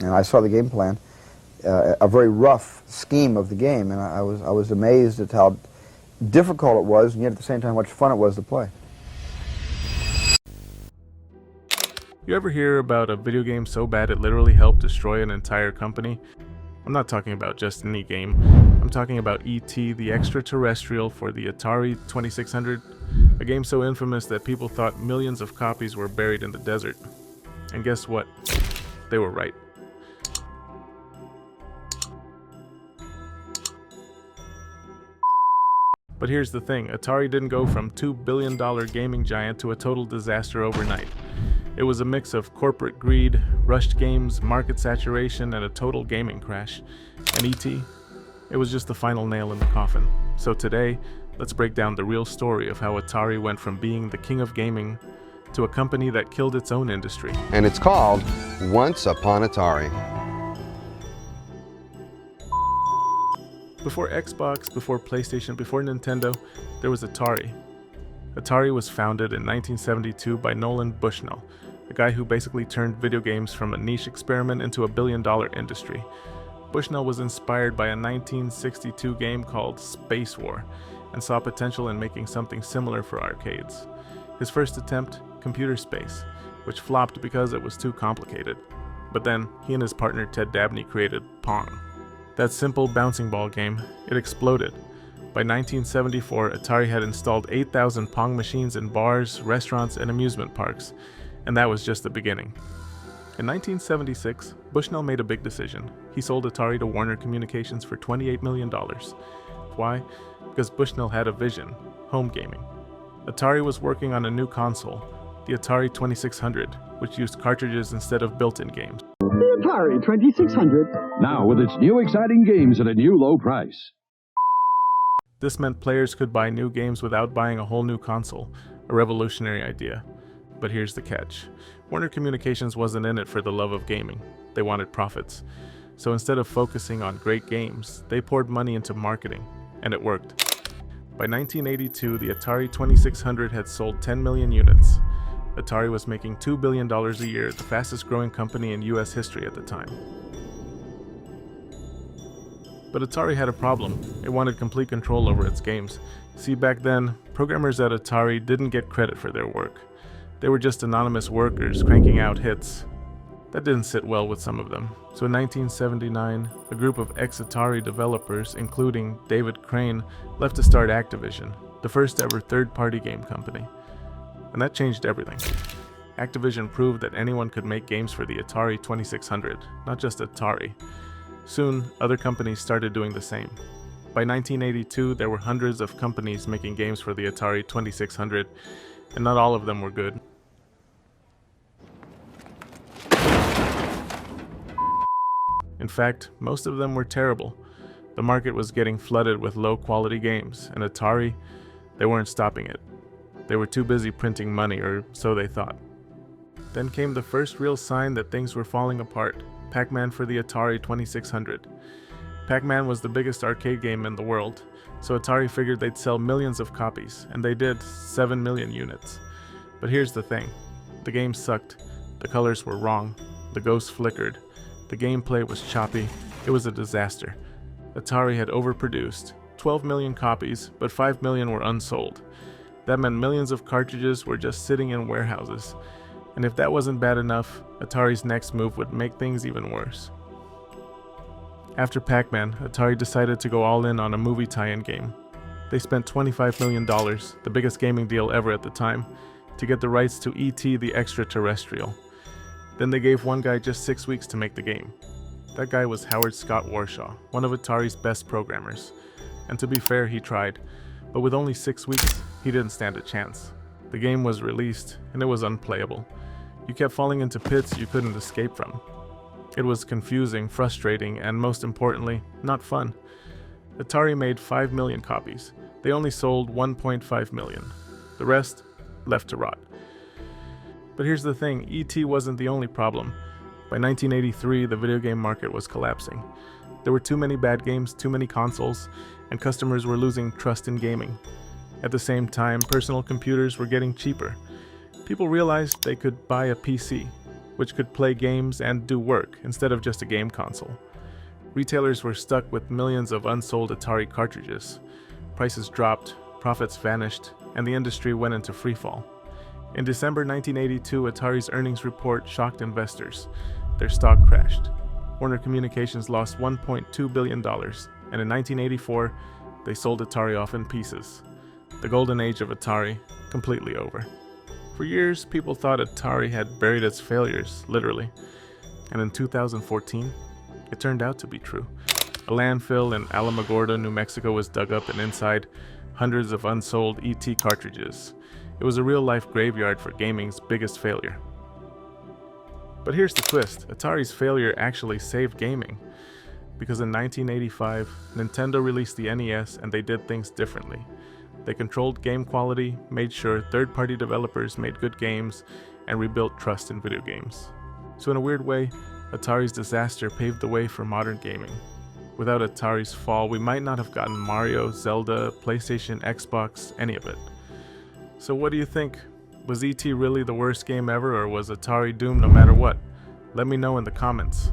And I saw the game plan, a very rough scheme of the game, and I was amazed at how difficult it was, and yet at the same time how much fun it was to play. You ever hear about a video game so bad it literally helped destroy an entire company? I'm not talking about just any game. I'm talking about ET, the extraterrestrial for the Atari 2600, a game so infamous that people thought millions of copies were buried in the desert. And guess what? They were right. But here's the thing, Atari didn't go from $2 billion gaming giant to a total disaster overnight. It was a mix of corporate greed, rushed games, market saturation, and a total gaming crash. And ET? It was just the final nail in the coffin. So today, let's break down the real story of how Atari went from being the king of gaming to a company that killed its own industry. And it's called Once Upon Atari. Before Xbox, before PlayStation, before Nintendo, there was Atari. Atari was founded in 1972 by Nolan Bushnell, a guy who basically turned video games from a niche experiment into a billion-dollar industry. Bushnell was inspired by a 1962 game called Space War and saw potential in making something similar for arcades. His first attempt, Computer Space, which flopped because it was too complicated. But then, he and his partner Ted Dabney created Pong. That simple bouncing ball game, it exploded. By 1974, Atari had installed 8,000 Pong machines in bars, restaurants, and amusement parks, and that was just the beginning. In 1976, Bushnell made a big decision. He sold Atari to Warner Communications for $28 million. Why? Because Bushnell had a vision: home gaming. Atari was working on a new console, the Atari 2600, which used cartridges instead of built-in games. The Atari 2600. Now with its new exciting games at a new low price. This meant players could buy new games without buying a whole new console, a revolutionary idea. But here's the catch. Warner Communications wasn't in it for the love of gaming. They wanted profits. So instead of focusing on great games, they poured money into marketing, and it worked. By 1982, the Atari 2600 had sold 10 million units. Atari was making $2 billion a year, the fastest growing company in US history at the time. But Atari had a problem. It wanted complete control over its games. See, back then, programmers at Atari didn't get credit for their work. They were just anonymous workers cranking out hits. That didn't sit well with some of them. So in 1979, a group of ex-Atari developers, including David Crane, left to start Activision, the first ever third-party game company. And that changed everything. Activision proved that anyone could make games for the Atari 2600, not just Atari. Soon, other companies started doing the same. By 1982, there were hundreds of companies making games for the Atari 2600, and not all of them were good. In fact, most of them were terrible. The market was getting flooded with low-quality games, and Atari, they weren't stopping it. They were too busy printing money, or so they thought. Then came the first real sign that things were falling apart: Pac-Man for the Atari 2600. Pac-Man was the biggest arcade game in the world, so Atari figured they'd sell millions of copies, and they did, 7 million units. But here's the thing. The game sucked. The colors were wrong. The ghosts flickered. The gameplay was choppy. It was a disaster. Atari had overproduced 12 million copies, but 5 million were unsold. That meant millions of cartridges were just sitting in warehouses. And if that wasn't bad enough, Atari's next move would make things even worse. After Pac-Man, Atari decided to go all in on a movie tie-in game. They spent $25 million, the biggest gaming deal ever at the time, to get the rights to ET the Extraterrestrial. Then they gave one guy just 6 weeks to make the game. That guy was Howard Scott Warshaw, one of Atari's best programmers. And to be fair, he tried, but with only 6 weeks, he didn't stand a chance. The game was released, and it was unplayable. You kept falling into pits you couldn't escape from. It was confusing, frustrating, and most importantly, not fun. Atari made 5 million copies. They only sold 1.5 million. The rest, left to rot. But here's the thing, ET wasn't the only problem. By 1983, the video game market was collapsing. There were too many bad games, too many consoles, and customers were losing trust in gaming. At the same time, personal computers were getting cheaper. People realized they could buy a PC, which could play games and do work instead of just a game console. Retailers were stuck with millions of unsold Atari cartridges. Prices dropped, profits vanished, and the industry went into freefall. In December 1982, Atari's earnings report shocked investors. Their stock crashed. Warner Communications lost $1.2 billion, and in 1984, they sold Atari off in pieces. The golden age of Atari, completely over. For years, people thought Atari had buried its failures, literally. And in 2014, it turned out to be true. A landfill in Alamogordo, New Mexico was dug up, and inside, hundreds of unsold ET cartridges. It was a real-life graveyard for gaming's biggest failure. But here's the twist. Atari's failure actually saved gaming. Because in 1985, Nintendo released the NES and they did things differently. They controlled game quality, made sure third-party developers made good games, and rebuilt trust in video games. So in a weird way, Atari's disaster paved the way for modern gaming. Without Atari's fall, we might not have gotten Mario, Zelda, PlayStation, Xbox, any of it. So what do you think? Was ET really the worst game ever, or was Atari doomed no matter what? Let me know in the comments.